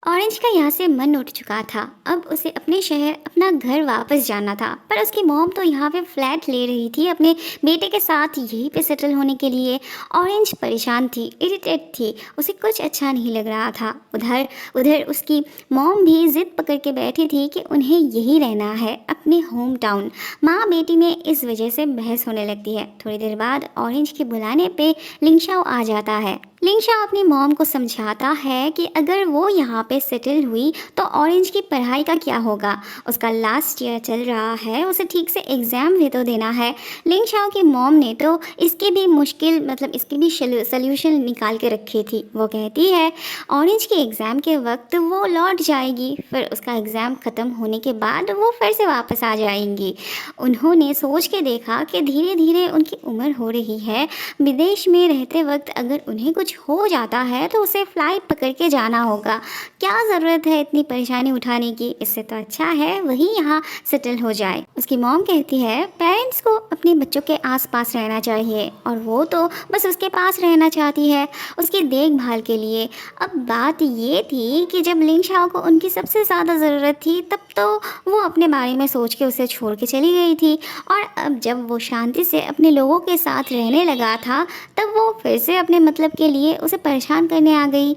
Orange का यहाँ से मन उठ चुका था। अब उसे अपने शहर, अपना घर वापस जाना था। पर उसकी मॉम तो यहाँ पे फ्लैट ले रही थी अपने बेटे के साथ यहीं पे सेटल होने के लिए। ऑरेंज परेशान थी, इरिटेट थी, उसे कुछ अच्छा नहीं लग रहा था। उधर उधर उसकी मॉम भी जिद पकड़ के बैठी थी कि उन्हें यहीं रहना है, अपने होम टाउन। माँ बेटी में इस वजह से बहस होने लगती है। थोड़ी देर बाद ऑरेंज के बुलाने पे लिंगशाओ आ जाता है। लिंगशाओ अपनी मॉम को समझाता है कि अगर वो यहाँ पे सेटल हुई तो ऑरेंज की पढ़ाई का क्या होगा। उसका लास्ट ईयर चल रहा है, उसे ठीक से एग्ज़ाम भी तो देना है। लिंगशाओ की मॉम ने तो इसकी भी मुश्किल इसकी भी सल्यूशन निकाल के रखी थी। वो कहती है ऑरेंज के एग्ज़ाम के वक्त वो लौट जाएगी, फिर उसका एग्ज़ाम ख़त्म होने के बाद वो फिर से वापस आ जाएंगी। उन्होंने सोच के देखा कि धीरे धीरे उनकी उम्र हो रही है, विदेश में रहते वक्त अगर उन्हें कुछ हो जाता है तो उसे फ़्लाइट पकड़ के जाना होगा। क्या ज़रूरत है इतनी परेशानी उठाने की, इससे तो अच्छा है वही यहाँ सेटल हो जाए। उसकी मॉम कहती है पेरेंट्स को अपने बच्चों के आसपास रहना चाहिए और वो तो बस उसके पास रहना चाहती है, उसकी देखभाल के लिए। अब बात ये थी कि जब लिंगशाओ को उनकी सबसे ज़्यादा ज़रूरत थी तब तो वो अपने बारे में सोच के उसे छोड़ के चली गई थी, और अब जब वो शांति से अपने लोगों के साथ रहने लगा था तब वो फिर से अपने मतलब के लिए उसे परेशान करने आ गई।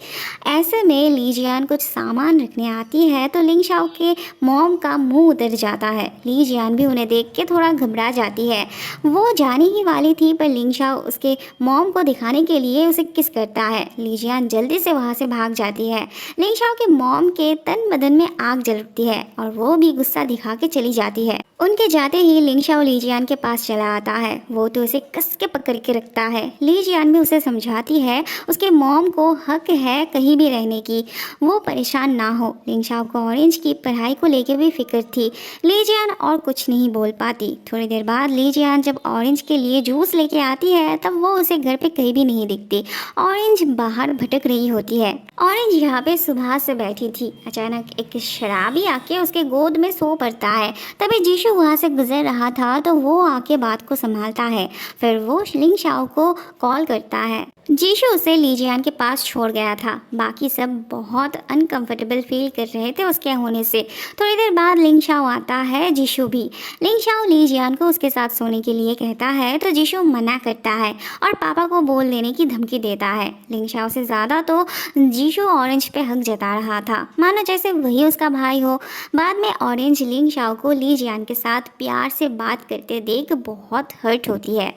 ऐसे में लीजियान कुछ सामान रखने आती है तो लिंगशाओ के मॉम का मुंह उतर जाता है। लीजियान भी उन्हें देख के थोड़ा घबरा जाती है। वो जाने ही वाली थी पर लिंगशाओ उसके मॉम को दिखाने के लिए उसे किस करता है। लीजियान जल्दी से वहाँ से भाग जाती है। लिंगशाओ के मॉम के तन बदन में आग जल उठती है और वो भी गुस्सा दिखा के चली जाती है। उनके जाते ही लिंगशाओ लीजियान के पास चला आता है। वो तो उसे कस के पकड़ के रखता है। लीजियान भी उसे समझाती है उसके मॉम को हक है कहीं भी रहने की, वो परेशान ना हो। लिंगशाओ को ऑरेंज की पढ़ाई को लेकर भी फिक्र थी। लीजियान और कुछ नहीं बोल पाती। थोड़ी देर बाद लीजियान जब ऑरेंज के लिए जूस लेके आती है तब वो उसे घर पे कहीं भी नहीं दिखती। ऑरेंज बाहर भटक रही होती है। ऑरेंज यहाँ पे सुबह से बैठी थी, अचानक एक शराबी आके उसके गोद में सो पड़ता है। तभी जीशु वहाँ से गुजर रहा था तो वो आके बात को संभालता है। फिर वो लिंगशाओ को कॉल करता है। जीशु उसे लीजियान के पास छोड़ गया था। बाकी सब बहुत अनकंफर्टेबल फील कर रहे थे उसके होने से। थोड़ी देर बाद लिंगशाओ आता है, जीशु भी। लिंगशाओ लीजियान को उसके साथ सोने के लिए कहता है तो जीशु मना करता है और पापा को बोल देने की धमकी देता है। लिंगशाओ से ज़्यादा तो जीशु ऑरेंज पे हक जता रहा था, मानो जैसे वही उसका भाई हो। बाद में ऑरेंज लिंगशाओ को लीजियान के साथ प्यार से बात करते देख बहुत हर्ट होती है।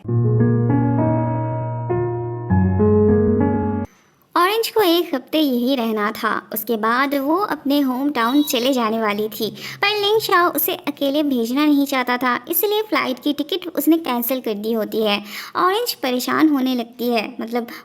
ऑरेंज को एक हफ्ते यही रहना था, उसके बाद वो अपने होम टाउन चले जाने वाली थी। पर लिंगशाओ उसे अकेले भेजना नहीं चाहता था, इसलिए फ़्लाइट की टिकट उसने कैंसिल कर दी होती है। ऑरेंज परेशान होने लगती है,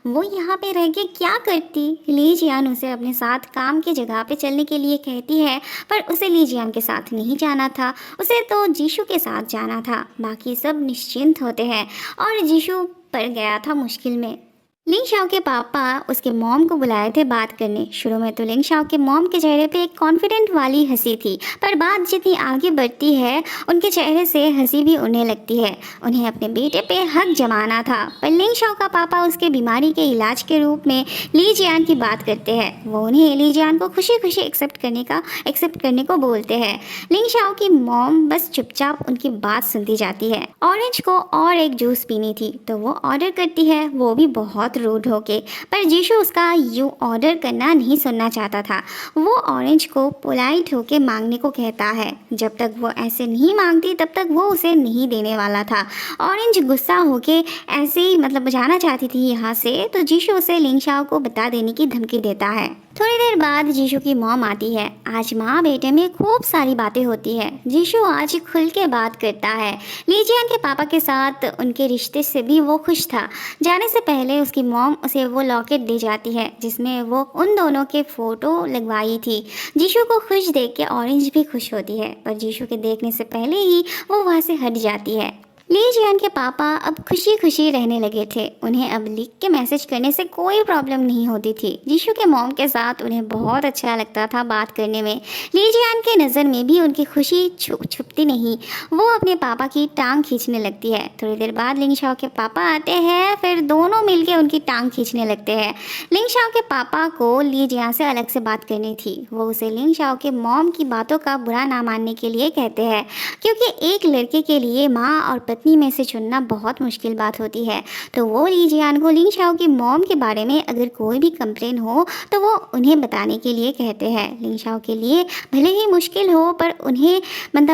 वो यहाँ पे रह के क्या करती। लीजियान उसे अपने साथ काम की जगह पे चलने के लिए कहती है, पर उसे लीजियान के साथ नहीं जाना था, उसे तो जीशु के साथ जाना था। बाकी सब निश्चिंत होते हैं और जीशु पड़ गया था मुश्किल में। लिंगशाओ के पापा उसके मॉम को बुलाए थे बात करने। शुरू में तो लिंगशाओ के मॉम के चेहरे पे एक कॉन्फिडेंट वाली हंसी थी, पर बात जितनी आगे बढ़ती है उनके चेहरे से हंसी भी उड़ने लगती है। उन्हें अपने बेटे पे हक जमाना था, पर लिंगशाओ का पापा उसके बीमारी के इलाज के रूप में लीजियान की बात करते हैं। वो उन्हें लीजियान को खुशी खुशी एक्सेप्ट करने को बोलते हैं। लिंगशाओ की मॉम बस चुपचाप उनकी बात सुनती जाती है। ऑरेंज को और एक जूस पीनी थी तो वो ऑर्डर करती है, वो भी बहुत रूड होके। पर जीशु उसका यूं ऑर्डर करना नहीं सुनना चाहता था। वो ऑरेंज को पोलाइट होके मांगने को कहता है। जब तक वो ऐसे नहीं मांगती तब तक वो उसे नहीं देने वाला था। ऑरेंज गुस्सा होके ऐसे ही जाना चाहती थी यहाँ से, तो जीशु उसे लिंगशाओ को बता देने की धमकी देता है। थोड़ी देर बाद जीशु की मॉम आती है। आज माँ बेटे में खूब सारी बातें होती है। जीशु आज खुल के बात करता है। लीजियान के पापा के साथ उनके रिश्ते से भी वो खुश था। जाने से पहले उसकी मॉम उसे वो लॉकेट दे जाती है जिसमें वो उन दोनों के फ़ोटो लगवाई थी। जीशु को खुश देख के ऑरेंज भी खुश होती है, पर जीशु के देखने से पहले ही वो वहाँ से हट जाती है। ली जियान के पापा अब खुशी खुशी रहने लगे थे। उन्हें अब लिख के मैसेज करने से कोई प्रॉब्लम नहीं होती थी। जीशु के मॉम के साथ उन्हें बहुत अच्छा लगता था बात करने में। ली जियान के नज़र में भी उनकी खुशी छुपती नहीं। वो अपने पापा की टांग खींचने लगती है। थोड़ी देर बाद लिंग शाओ के पापा आते हैं, फिर दोनों मिलके उनकी टांग खींचने लगते हैं। लिंग शाओ के पापा को ली जियान से अलग से बात करनी थी। वो उसे लिंग शाओ के मॉम की बातों का बुरा ना मानने के लिए कहते हैं, क्योंकि एक लड़के के लिए माँ और पत्नी में से चुनना बहुत मुश्किल बात होती है। तो वो ली जियान को लिंग शाओ की मॉम के बारे में अगर कोई भी कंप्लेन हो तो वो उन्हें बताने के लिए कहते हैं। लिंग शाओ के लिए भले ही मुश्किल हो, पर उन्हें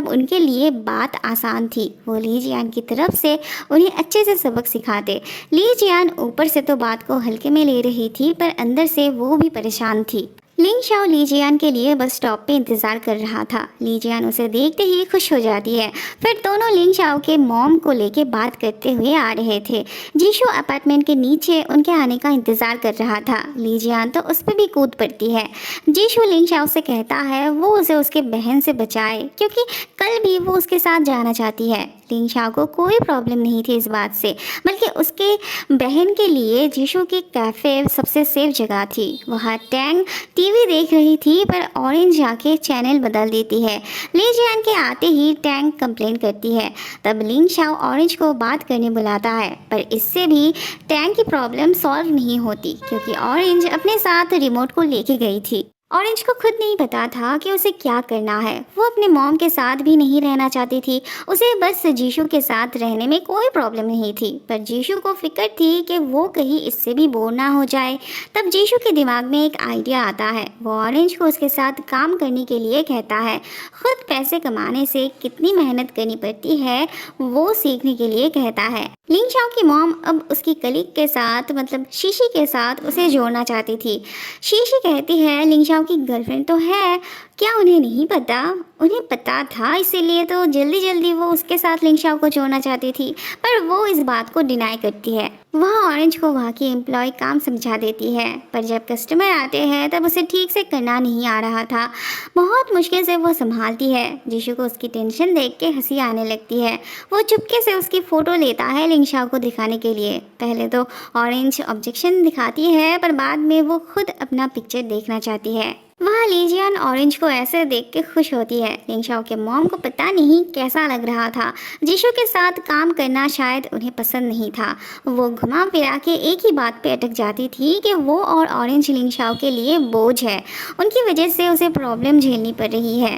उनके लिए बात आसान थी। वो ली जियान की तरफ से उन्हें अच्छे से सबक सिखाते। ली जियान ऊपर से तो बात को हल्के में ले रही थी, पर अंदर से वो भी परेशान थी। लिंग शाओ ली जियान के लिए बस स्टॉप पे इंतज़ार कर रहा था। ली जियान उसे देखते ही खुश हो जाती है। फिर दोनों लिंग शाओ के मॉम को लेके बात करते हुए आ रहे थे। जीशु अपार्टमेंट के नीचे उनके आने का इंतज़ार कर रहा था। ली जियान तो उस पर भी कूद पड़ती है। जीशु लिंग शाओ से कहता है वो उसे उसके बहन से बचाए, क्योंकि कल भी वो उसके साथ जाना चाहती है। लिंग शाओ को कोई प्रॉब्लम नहीं थी इस बात से, बल्कि उसके बहन के लिए जीशु की कैफ़े सबसे सेफ जगह थी। वहाँ टैंग टीवी देख रही थी, पर ऑरेंज जाके चैनल बदल देती है। ली जियान के आते ही टैंग कंप्लेन करती है। तब लिंग शाओ ऑरेंज को बात करने बुलाता है, पर इससे भी टैंग की प्रॉब्लम सॉल्व नहीं होती, क्योंकि ऑरेंज अपने साथ रिमोट को लेके गई थी। ऑरेंज को खुद नहीं पता था कि उसे क्या करना है। वो अपने मॉम के साथ भी नहीं रहना चाहती थी। उसे बस जीशु के साथ रहने में कोई प्रॉब्लम नहीं थी, पर जीशु को फिक्र थी कि वो कहीं इससे भी बोर ना हो जाए। तब जीशु के दिमाग में एक आइडिया आता है। वो ऑरेंज को उसके साथ काम करने के लिए कहता है। खुद पैसे कमाने से कितनी मेहनत करनी पड़ती है वो सीखने के लिए कहता है। लिंग शाओ की मॉम अब उसकी कलीग के साथ शीशी के साथ उसे जोड़ना चाहती थी। शीशी कहती है लिंग शाओ की गर्लफ्रेंड तो है, क्या उन्हें नहीं पता? उन्हें पता था, इसीलिए तो जल्दी जल्दी वो उसके साथ लिंग शाओ को जोड़ना चाहती थी, पर वो इस बात को डिनाई करती है। वह ऑरेंज को वहाँ की एम्प्लॉय काम समझा देती है, पर जब कस्टमर आते हैं तब उसे ठीक से करना नहीं आ रहा था। बहुत मुश्किल से वो संभालती है। जीशु को उसकी टेंशन देख के हंसी आने लगती है। वो चुपके से उसकी फ़ोटो लेता है लिंग शाओ को दिखाने के लिए। पहले तो ऑरेंज ऑब्जेक्शन दिखाती है, पर बाद में वो खुद अपना पिक्चर देखना चाहती है। वहाँ ली जियान ऑरेंज को ऐसे देख के खुश होती है। लिंग शाओ के मॉम को पता नहीं कैसा लग रहा था। जीशु के साथ काम करना शायद उन्हें पसंद नहीं था। वो घुमा फिरा के एक ही बात पे अटक जाती थी कि वो और ऑरेंज लिंग शाओ के लिए बोझ है। उनकी वजह से उसे प्रॉब्लम झेलनी पड़ रही है।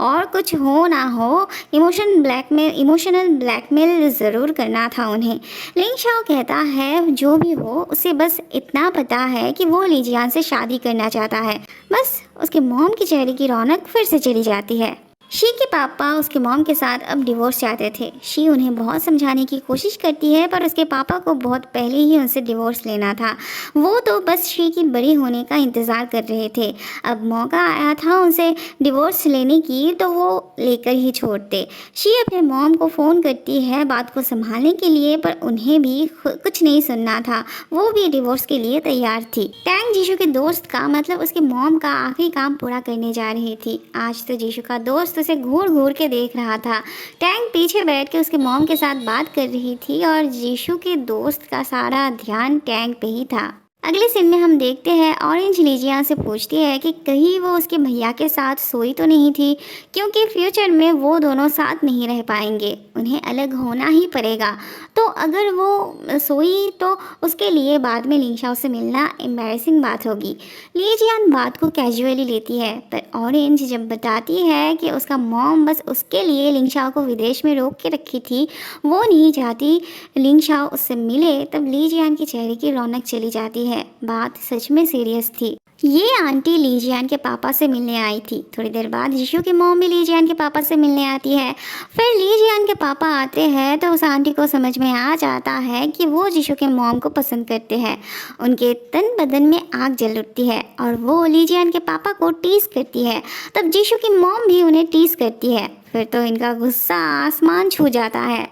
और कुछ हो ना हो, इमोशनल ब्लैकमेल ज़रूर करना था उन्हें। लिंग शाओ कहता है जो भी हो, उसे बस इतना पता है कि वो ली जियान से शादी करना चाहता है। बस उसके मॉम के चेहरे की रौनक फिर से चली जाती है। शी के पापा उसके मॉम के साथ अब डिवोर्स चाहते थे। शी उन्हें बहुत समझाने की कोशिश करती है, पर उसके पापा को बहुत पहले ही उनसे डिवोर्स लेना था। वो तो बस शी की बड़ी होने का इंतज़ार कर रहे थे। अब मौका आया था उनसे डिवोर्स लेने की, तो वो लेकर ही छोड़ते। शी अपने मॉम को फ़ोन करती है बात को संभालने के लिए, पर उन्हें भी कुछ नहीं सुनना था। वो भी डिवोर्स के लिए तैयार थी। टैंग जीशु के दोस्त का उसके मॉम का आखिरी काम पूरा करने जा रही थी। आज तो जीशु का दोस्त उसे घूर घूर के देख रहा था। टैंग पीछे बैठ के उसके मॉम के साथ बात कर रही थी, और जीशु के दोस्त का सारा ध्यान टैंग पे ही था। अगले सीन में हम देखते हैं ऑरेंज ली जियान से पूछती है कि कहीं वो उसके भैया के साथ सोई तो नहीं थी, क्योंकि फ्यूचर में वो दोनों साथ नहीं रह पाएंगे, उन्हें अलग होना ही पड़ेगा। तो अगर वो सोई तो उसके लिए बाद में लिंग शाओ से मिलना एम्बैरेसिंग बात होगी। ली जियान बात को कैजुअली लेती है, पर ऑरेंज जब बताती है कि उसका मॉम बस उसके लिए लिंग शाओ को विदेश में रोक के रखी थी, वो नहीं चाहती लिंग शाओ उससे मिले, तब ली जियान के चेहरे की रौनक चली जाती है। बात सच में सीरियस थी। ये आंटी ली जियान के पापा से मिलने आई थी। थोड़ी देर बाद जीशु की मॉम भी ली जियान के पापा से मिलने आती है। फिर ली जियान के पापा आते हैं तो उस आंटी को समझ में आ जाता है कि वो जीशु के मॉम को पसंद करते हैं। उनके तन बदन में आग जल उठती है और वो ली जियान के पापा को टीस करती है। तब जीशु की मॉम भी उन्हें टीस करती है। फिर तो इनका गुस्सा आसमान छू जाता है।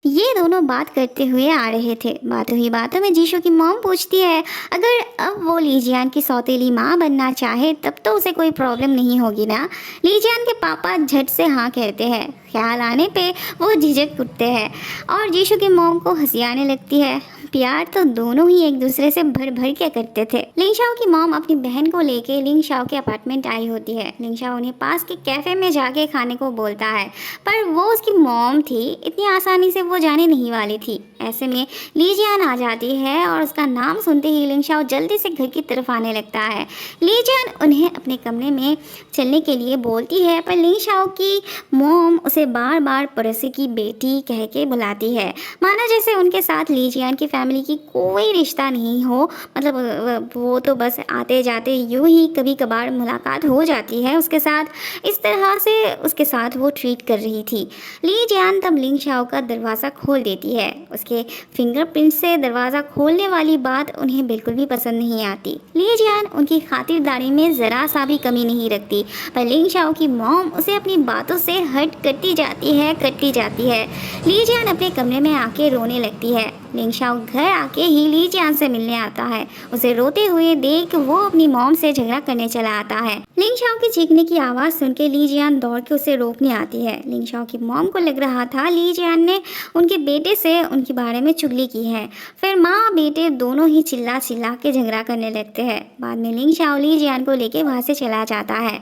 ये दोनों बात करते हुए आ रहे थे। बातों ही बातों में जीशु की मॉम पूछती है, अगर अब वो लीजियान की सौतेली माँ बनना चाहे तब तो उसे कोई प्रॉब्लम नहीं होगी ना। लीजियान के पापा झट से हाँ कहते हैं। ख्याल आने पे वो झिझक उठते हैं और जीशु की मॉम को हंसी आने लगती है। प्यार तो दोनों ही एक दूसरे से भर भर के करते थे। लिंगशाओ की मॉम अपनी बहन को लेके लिंगशाओ के अपार्टमेंट आई होती है। लिंगशाओ उन्हें पास के कैफे में जाके खाने को बोलता है, पर वो उसकी मॉम थी, इतनी आसानी से वो जाने नहीं वाली थी। ऐसे में लीजियान आ जाती है और उसका नाम सुनते ही लिंगशाओ जल्दी से घर की तरफ आने लगता है। लीजियान उन्हें अपने कमरे में चलने के लिए बोलती है, पर लिंगशाओ की मॉम उसे बार बार पड़ोसी की बेटी कह के बुलाती है, माना जैसे उनके साथ लीजियान की फैमिली की कोई रिश्ता नहीं हो। मतलब वो तो बस आते जाते यूं ही कभी कभार मुलाकात हो जाती है उसके साथ, इस तरह से उसके साथ वो ट्रीट कर रही थी। लीजियान तब लिंगशाओ का दरवाज़ा खोल देती है। उसके फिंगरप्रिंट से दरवाज़ा खोलने वाली बात उन्हें बिल्कुल भी पसंद नहीं आती। लीजियान उनकी खातिरदारी में ज़रा सा भी कमी नहीं रखती, पर लिंगशाओ की मॉम उसे अपनी बातों से हर्ट करती जाती है। लीजियान अपने कमरे में आके रोने लगती है। लिंगशाओ घर आके ही लीजियान से मिलने आता है। उसे रोते हुए देख वो अपनी मॉम से झगड़ा करने चला आता है। लिंगशाओ की चीखने की आवाज़ सुन के लीजियान दौड़ के उसे रोकने आती है। लिंगशाओ की मॉम को लग रहा था लीजियान ने उनके बेटे से उनके बारे में चुगली की है। फिर माँ बेटे दोनों ही चिल्ला चिल्ला के झगड़ा करने लगते हैं। बाद में लिंगशाओ लीजियान को लेके वहाँ से चला जाता है।